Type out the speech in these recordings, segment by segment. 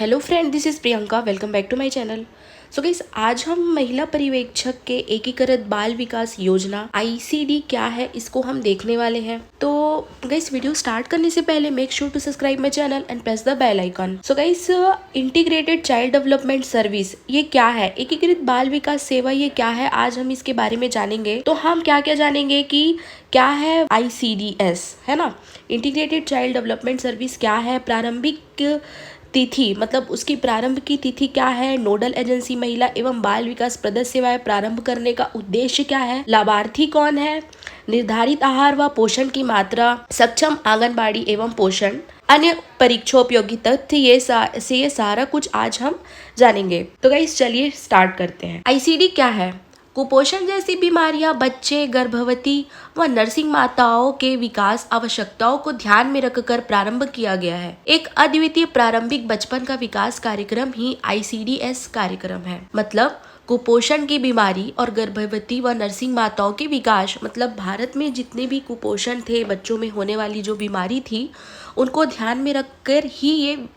Hello friend, this is Priyanka. Welcome back to my channel. So guys, आज हम महिला पर्यवेक्षक के एकीकृत बाल विकास योजना ICD क्या है इसको हम देखने वाले हैं। तो गाइस, वीडियो स्टार्ट करने से पहले make sure to subscribe my channel and press the bell icon. So guys, integrated child development service ये क्या है, एकीकृत बाल विकास सेवा ये क्या है, आज हम इसके बारे में जानेंगे। तो हम क्या क्या जानेंगे कि क्या है ICDS, है ना, इंटीग्रेटेड चाइल्ड डेवलपमेंट सर्विस क्या है, प्रारंभिक तिथि मतलब उसकी प्रारंभ की तिथि क्या है, नोडल एजेंसी महिला एवं बाल विकास प्रदत्त सेवाएं प्रारंभ करने का उद्देश्य क्या है, लाभार्थी कौन है, निर्धारित आहार व पोषण की मात्रा, सक्षम आंगनबाड़ी एवं पोषण, अन्य परीक्षोपयोगी तथ्य, ये सारा कुछ आज हम जानेंगे। तो गाइस, चलिए स्टार्ट करते हैं। ICD क्या है? कुपोषण जैसी बीमारियां बच्चे, गर्भवती व नर्सिंग माताओं के विकास आवश्यकताओं को ध्यान में रखकर प्रारंभ किया गया है। एक अद्वितीय प्रारंभिक बचपन का विकास कार्यक्रम ही ICDS कार्यक्रम है। मतलब कुपोषण की बीमारी और गर्भवती व नर्सिंग माताओं के विकास, मतलब भारत में जितने भी कुपोषण थे, बच्चों में होने वाली जो बीमारी थी, उनको ध्यान में रखकर ही ये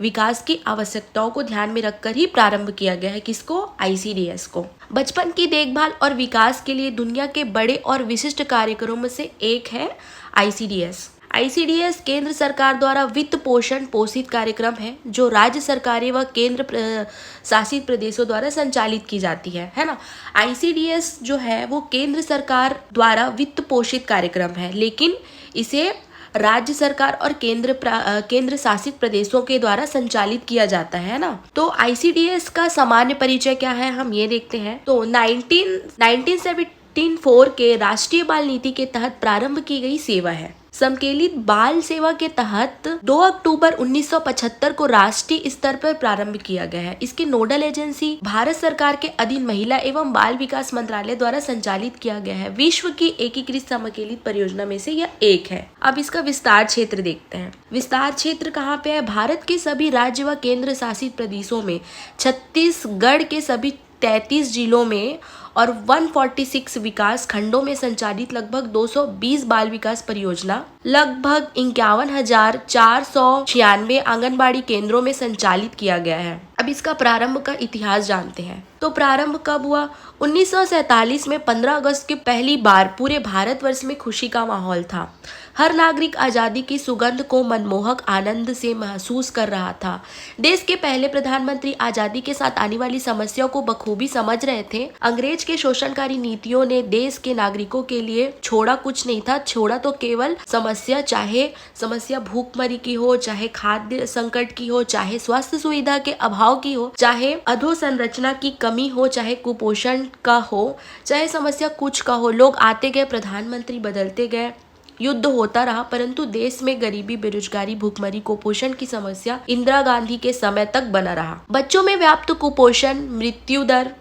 विकास की आवश्यकताओं को ध्यान में रखकर ही प्रारंभ किया गया है। किसको? ICDS को। बचपन की देखभाल और विकास के लिए दुनिया के बड़े और विशिष्ट कार्यक्रमों से एक है ICDS। ICDS केंद्र सरकार द्वारा वित्त पोषण पोषित कार्यक्रम है जो राज्य सरकारें व केंद्र शासित प्रदेशों द्वारा संचालित की जाती है ना। ICDS जो है वो केंद्र सरकार द्वारा वित्त पोषित कार्यक्रम है, लेकिन इसे राज्य सरकार और केंद्र शासित प्रदेशों के द्वारा संचालित किया जाता है ना। तो ICDS का सामान्य परिचय क्या है, हम ये देखते हैं। तो 1974 के राष्ट्रीय बाल नीति के तहत प्रारंभ की गई सेवा है। समकेलित बाल सेवा के तहत 2 अक्टूबर 1975 को राष्ट्रीय स्तर पर प्रारंभ किया गया है। इसके नोडल एजेंसी भारत सरकार के अधीन महिला एवं बाल विकास मंत्रालय द्वारा संचालित किया गया है। विश्व की एकीकृत समकेलित परियोजना में से यह एक है। अब इसका विस्तार क्षेत्र देखते हैं। विस्तार क्षेत्र कहाँ पे है? भारत के सभी राज्य व केंद्र शासित प्रदेशों में, छत्तीसगढ़ के सभी 33 जिलों में और 146 विकास खंडों में संचालित लगभग 220 बाल विकास परियोजना, लगभग 51,496 आंगनबाड़ी केंद्रों में संचालित किया गया है। अब इसका प्रारंभ का इतिहास जानते हैं। तो प्रारंभ कब हुआ? 1947 में 15 अगस्त की पहली बार पूरे भारतवर्ष में खुशी का माहौल था। हर नागरिक आजादी की सुगंध को मनमोहक आनंद से महसूस कर रहा था। देश के पहले प्रधानमंत्री आजादी के साथ आने वाली समस्याओं को बखूबी समझ रहे थे। अंग्रेज के शोषणकारी नीतियों ने देश के नागरिकों के लिए छोड़ा कुछ नहीं था, छोड़ा तो केवल समस्या, चाहे समस्या भूखमरी की हो, चाहे खाद्य संकट की हो, चाहे स्वास्थ्य सुविधा के अभाव की हो, चाहे अधोसंरचना की कमी हो, चाहे कुपोषण का हो, चाहे समस्या कुछ का हो। लोग आते गए, प्रधानमंत्री बदलते गए, युद्ध होता रहा, परंतु देश में गरीबी, बेरोजगारी, भूखमरी, कुपोषण की समस्या इंदिरा गांधी के समय तक बना रहा। बच्चों में व्याप्त कुपोषण, मृत्यु दर,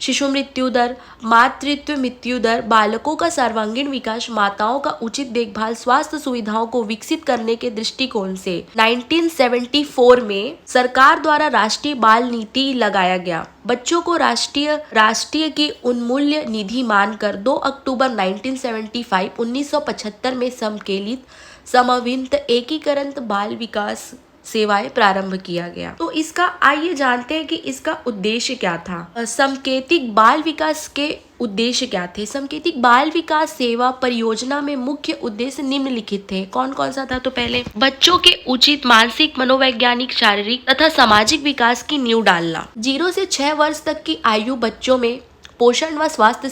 शिशु मृत्यु दर, मातृत्व मृत्यु दर, बालकों का सर्वांगीण विकास, माताओं का उचित देखभाल, स्वास्थ्य सुविधाओं को विकसित करने के दृष्टिकोण से 1974 में सरकार द्वारा राष्ट्रीय बाल नीति लगाया गया। बच्चों को राष्ट्रीय की उन्मूल्य निधि मानकर 2 अक्टूबर 1975 में समकेलित समन्वित एकीकृत बाल विकास सेवाएं प्रारंभ किया गया। तो इसका आइए जानते हैं कि इसका उद्देश्य क्या था। समकेतिक बाल विकास के उद्देश्य क्या थे? समकेतिक बाल विकास सेवा परियोजना में मुख्य उद्देश्य निम्नलिखित थे। कौन कौन सा था? तो पहले, बच्चों के उचित मानसिक, मनोवैज्ञानिक, शारीरिक तथा सामाजिक विकास की नींव डालना। 0 से 6 वर्ष तक की आयु बच्चों में पोषण व स्वास्थ्य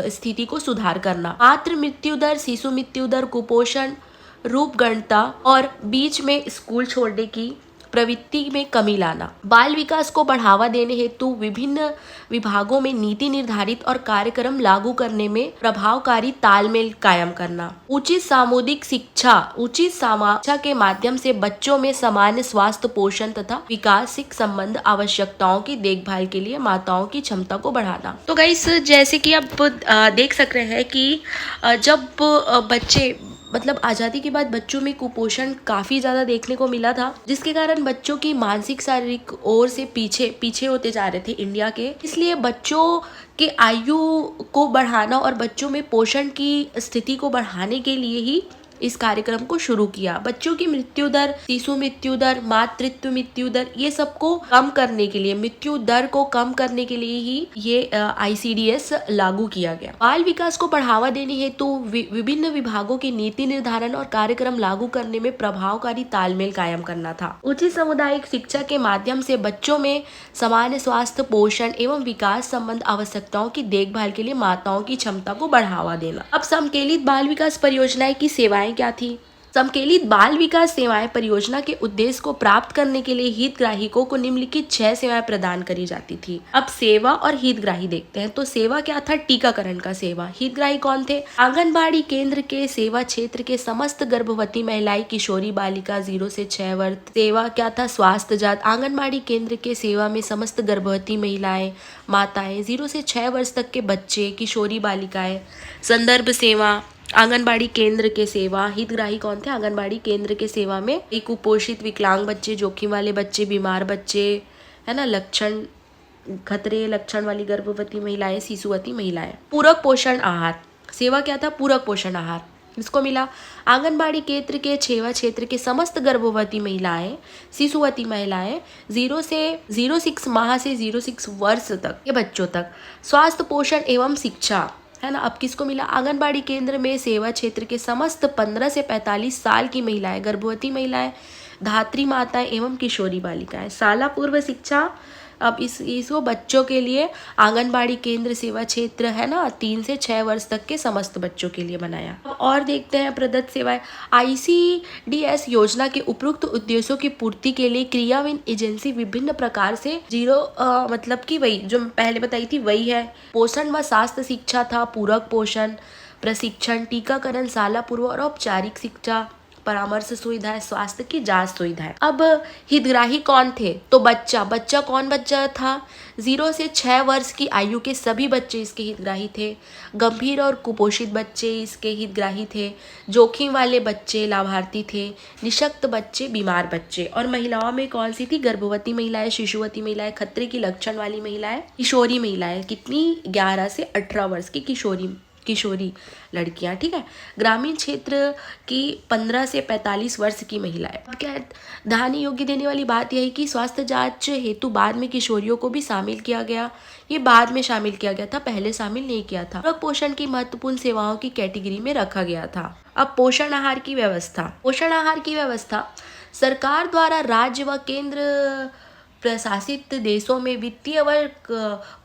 स्थिति को सुधार करना। मातृ मृत्यु दर, शिशु मृत्यु दर, कुपोषण, रूपगणता और बीच में स्कूल छोड़ने की प्रवृत्ति में कमी लाना। बाल विकास को बढ़ावा देने हेतु विभिन्न विभागों में नीति निर्धारित और कार्यक्रम लागू करने में प्रभावकारी तालमेल कायम करना। उचित सामुदायिक शिक्षा के माध्यम से बच्चों में सामान्य स्वास्थ्य, पोषण तथा विकासिक संबंध आवश्यकताओं की देखभाल के लिए माताओं की क्षमता को बढ़ाना। तो गाइस, जैसे कि आप देख सक रहे हैं कि जब बच्चे, मतलब आज़ादी के बाद बच्चों में कुपोषण काफ़ी ज़्यादा देखने को मिला था, जिसके कारण बच्चों की मानसिक, शारीरिक ओर से पीछे होते जा रहे थे इंडिया के। इसलिए बच्चों के आयु को बढ़ाना और बच्चों में पोषण की स्थिति को बढ़ाने के लिए ही इस कार्यक्रम को शुरू किया। बच्चों की मृत्यु दर, शिशु मृत्यु दर, मातृत्व मृत्यु दर, ये सबको कम करने के लिए, मृत्यु दर को कम करने के लिए ही ये ICDS लागू किया गया। बाल विकास को बढ़ावा देने हेतु विभिन्न विभागों की नीति निर्धारण और कार्यक्रम लागू करने में प्रभावकारी तालमेल कायम करना था। उचित सामुदायिक शिक्षा के माध्यम से बच्चों में सामान्य स्वास्थ्य, पोषण एवं विकास संबंध आवश्यकताओं की देखभाल के लिए माताओं की क्षमता को बढ़ावा देना। अब समकेलित बाल विकास परियोजनाएं की सेवाएं क्या थी? समकेलित बाल विकास सेवाएं परियोजना के उद्देश्य को प्राप्त करने के लिए हितग्राहियों को निम्नलिखित 6 सेवाएं प्रदान करी जाती थी। अब सेवा और हितग्राही देखते हैं। तो सेवा क्या था? टीकाकरण का सेवा। हितग्राही कौन थे? आंगनबाड़ी केंद्र के सेवा क्षेत्र के समस्त गर्भवती महिलाएं, किशोरी बालिका 0 से 6 वर्ष। सेवा क्या था? स्वास्थ्य जांच। आंगनबाड़ी केंद्र के सेवा में समस्त गर्भवती महिलाएं, माताएं, 0 से 6 वर्ष तक के बच्चे, किशोरी बालिकाएं। संदर्भ सेवा आंगनबाड़ी केंद्र के सेवा। हितग्राही कौन थे? आंगनबाड़ी केंद्र के सेवा में एक कुपोषित, विकलांग बच्चे, जोखिम वाले बच्चे, बीमार बच्चे, है ना, लक्षण, खतरे लक्षण वाली गर्भवती महिलाएं, शिशुवती महिलाएं। पूरक पोषण आहार सेवा क्या था? पूरक पोषण आहार किसको मिला? आंगनबाड़ी केंद्र के सेवा क्षेत्र के समस्त गर्भवती महिलाएं, शिशुवती महिलाएं 0 माह से 0 वर्ष तक के बच्चों तक। स्वास्थ्य, पोषण एवं शिक्षा, है ना। अब किसको मिला? आंगनबाड़ी केंद्र में सेवा क्षेत्र के समस्त 15 से 45 साल की महिलाएं, गर्भवती महिलाएं, धात्री माताएं एवं किशोरी बालिकाएं। शाला पूर्व शिक्षा, अब इसको बच्चों के लिए आंगनबाड़ी केंद्र सेवा क्षेत्र, है ना, 3 से 6 वर्ष तक के समस्त बच्चों के लिए बनाया। और देखते हैं प्रदत्त सेवाएं। ICDS योजना के उपरोक्त उद्देश्यों की पूर्ति के लिए क्रियान्वयन एजेंसी विभिन्न प्रकार से मतलब कि वही जो पहले बताई थी वही है। पोषण व स्वास्थ्य शिक्षा था, पूरक पोषण, प्रशिक्षण, टीकाकरण, शाला पूर्व और औपचारिक शिक्षा, परामर्श सुविधाएं, स्वास्थ्य की जांच सुविधाएं। अब हितग्राही कौन थे? तो बच्चा कौन बच्चा था? 0 से 6 वर्ष की आयु के सभी बच्चे इसके हितग्राही थे। गंभीर और कुपोषित बच्चे इसके हितग्राही थे। जोखिम वाले बच्चे लाभार्थी थे। निःशक्त बच्चे, बीमार बच्चे। और महिलाओं में कौन सी थी? गर्भवती महिलाएं, शिशुवती महिलाएं, खतरे की लक्षण वाली महिलाएं, किशोरी महिलाएं। कितनी? 11 से 18 वर्ष की किशोरी लड़कियां, ठीक है। ग्रामीण क्षेत्र की 15 से 45 वर्ष की महिलाएं। अब क्या है, ध्यान योग्य देने वाली बात यह है कि स्वास्थ्य जांच हेतु बाद में किशोरियों को भी शामिल किया गया। ये बाद में शामिल किया गया था, पहले शामिल नहीं किया था। पूरक पोषण की महत्वपूर्ण सेवाओं की कैटेगरी में रखा गया था। अब पोषण आहार की व्यवस्था। पोषण आहार की व्यवस्था सरकार द्वारा राज्य व केंद्र प्रशासित देशों में वित्तीय व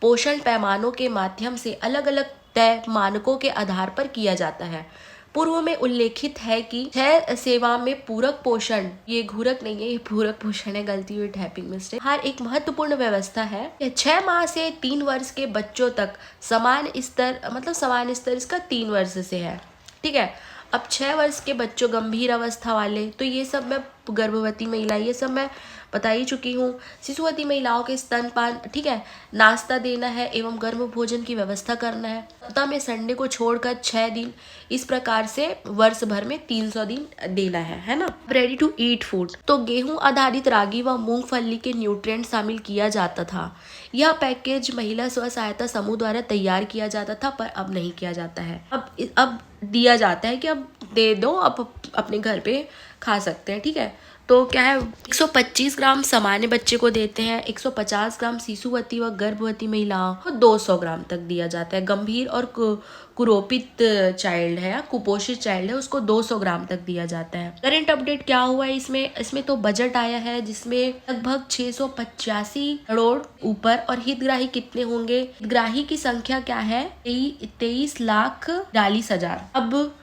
पोषण पैमानों के माध्यम से अलग अलग तय मानकों के आधार पर किया जाता है। पूर्व में उल्लेखित है कि 6 सेवा में पूरक पोषण, ये घूरक नहीं है, ये पूरक पोषण है, गलती हुई, टाइपिंग मिस्टेक। हर एक महत्वपूर्ण व्यवस्था है। 6 माह से 3 वर्ष के बच्चों तक समान स्तर, मतलब समान स्तर इसका 3 वर्ष से है, ठीक है। अब 6 वर्ष के बच्चों, गंभीर अवस्था वाले, तो ये सब मैं गर्भवती महिला, ये सब मैं बता ही चुकी हूँ। शिशुवती महिलाओं के स्तनपान, ठीक है, नाश्ता देना है एवं गर्म भोजन की व्यवस्था करना है। सप्ताह में संडे को छोड़कर 6 दिन, इस प्रकार से वर्ष भर में 300 दिन देना है ना। रेडी टू ईट फूड, तो गेहूं आधारित रागी व मूंगफली के न्यूट्रिएंट शामिल किया जाता था। यह पैकेज महिला स्व सहायता समूह द्वारा तैयार किया जाता था, पर अब नहीं किया जाता है। अब दिया जाता है कि अब दे दो, अब अपने घर पे खा सकते हैं, ठीक है। तो क्या है, 125 ग्राम सामान्य बच्चे को देते हैं, 150 ग्राम शिशुवती व गर्भवती महिलाओं को 200 ग्राम तक दिया जाता है। गंभीर और कुपोषित चाइल्ड है, कुपोषित चाइल्ड है, उसको 200 ग्राम तक दिया जाता है। करंट अपडेट क्या हुआ है इसमें तो बजट आया है जिसमें लगभग 685 करोड़ ऊपर। और हितग्राही कितने होंगे? हितग्राही की संख्या क्या है? 23,42,000। अब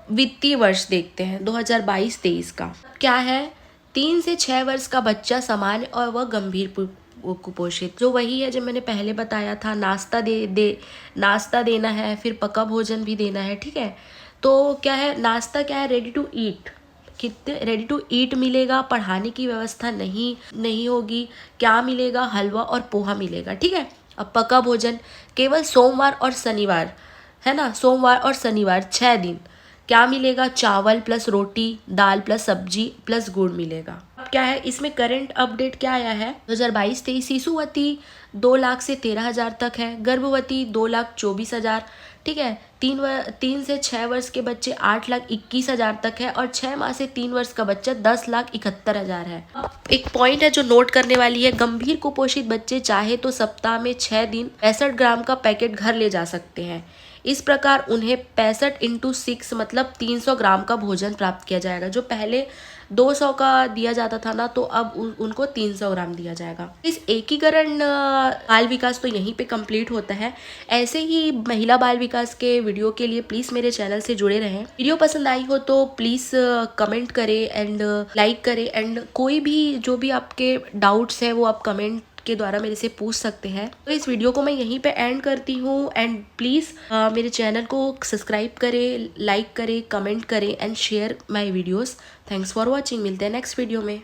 वित्तीय वर्ष देखते हैं 2022-23 का क्या है। 3 से 6 वर्ष का बच्चा सामान्य और वह गंभीर कुपोषित, जो वही है जो मैंने पहले बताया था। नाश्ता देना है, फिर पका भोजन भी देना है, ठीक है। तो क्या है, नाश्ता क्या है, रेडी टू ईट, कितने रेडी टू ईट मिलेगा। पढ़ाने की व्यवस्था नहीं होगी। क्या मिलेगा? हलवा और पोहा मिलेगा, ठीक है। अब पका भोजन केवल सोमवार और शनिवार, है ना, सोमवार और शनिवार 6 दिन। क्या मिलेगा? चावल प्लस रोटी, दाल प्लस सब्जी प्लस गुड़ मिलेगा। अब क्या है, इसमें करंट अपडेट क्या आया है 2022-23। शिशुवती 2 लाख से 13,000 तक है, गर्भवती 2,24,000, ठीक है। 3 से 6 वर्ष के बच्चे 8,21,000 तक है और 6 माह से 3 वर्ष का बच्चा 10,71,000 है। एक पॉइंट है जो नोट करने वाली है, गंभीर कुपोषित बच्चे चाहे तो सप्ताह में 6 दिन 65 ग्राम का पैकेट घर ले जा सकते हैं। इस प्रकार उन्हें 65x6 मतलब 300 ग्राम का भोजन प्राप्त किया जाएगा। जो पहले 200 का दिया जाता था ना, तो अब उनको 300 ग्राम दिया जाएगा। इस एकीकरण बाल विकास तो यहीं पे कंप्लीट होता है। ऐसे ही महिला बाल विकास के वीडियो के लिए प्लीज मेरे चैनल से जुड़े रहें। वीडियो पसंद आई हो तो प्लीज कमेंट करें एंड लाइक करें, एंड कोई भी जो भी आपके डाउट्स है वो आप कमेंट के द्वारा मेरे से पूछ सकते हैं। तो इस वीडियो को मैं यहीं पे एंड करती हूँ, एंड प्लीज़ मेरे चैनल को सब्सक्राइब करें, लाइक करें, कमेंट करें and share my videos. Thanks for watching. मिलते हैं नेक्स्ट वीडियो में।